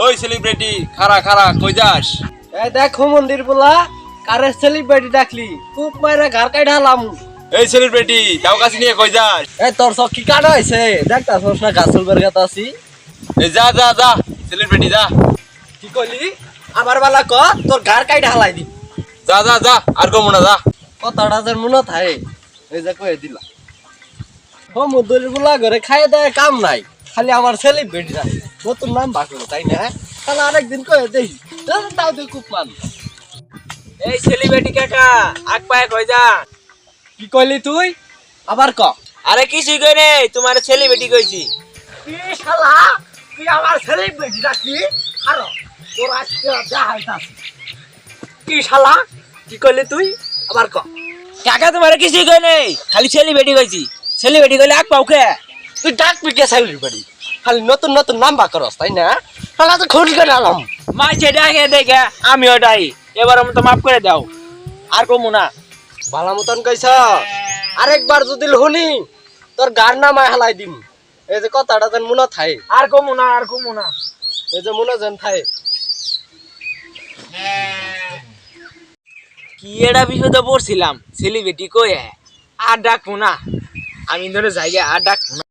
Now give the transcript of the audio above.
ওই সেলিব্রিটি খারা খারা কই যাস? এই দেখো মন্দির বলা কারে সেলিব্রিটি ডাকলি খুব মাইরা ঘর কাই ঢালাম। এই সেলিব্রিটি দাও কাছে নিয়ে কই যাস? এই তোর সব কি কাটা হইছে দেখতাছস না গাছল বেরগাতা আছি। এই যা যা যা সেলিব্রিটি যা। কি কইলি আবার বালা ক তোর ঘর কাই ঢালাই দি। যা যা যা আর কমু না যা। কথাটা যেন মনে থাকে এই যে কয়ে দিলা। ও মন্দির বলা ঘরে খাইয়ে দেয় কাম নাই খালি আমার সেলিব্রিটি আছে নতুন নাম বাকলো তাই না? তাহলে আরেকদিন কয়ে দেই তাও তুই খুব মান। এই সেলিব্রিটি কাকা আগ পায়ে কই যা? কি কইলি তুই আবার ক। আরে কিছুই কই রে, তোমার সেলিব্রিটি কইছি। কি শালা তুই আমার সেলিব্রিটি ডাকলি আর তোর আজকে যা হইতাছে। কি শালা কি কইলি তুই আবার ক। কাকা তোমার কিছুই কই নাই, খালি সেলিব্রিটি কইছি। সেলিব্রিটি কইলে আগ পাও কে? তুই ডাক পিকে সেলিব্রিটি খালি নতুন নতুন নাম্বা করস তাই না? শালা তো খুন করে আলাম। মাইছে ডাকে দেখে আমিও ডাই, এবার তো মাফ করে দাও, আর কমু না। ভালো মতন কইছ আরেকবার যদি শুনি তোর গার নামায় হালাই দিম। এই যে কথাটা যেন মনে থাকে আর কমু না, আর কমু না। এই যে মনে যেন থাকে। কি এটা বিপদে পড়ছিলাম, সেলিব্রিটি কই আর ডাকবো না, আমি ধরে জায়গা আর ডাকবো না।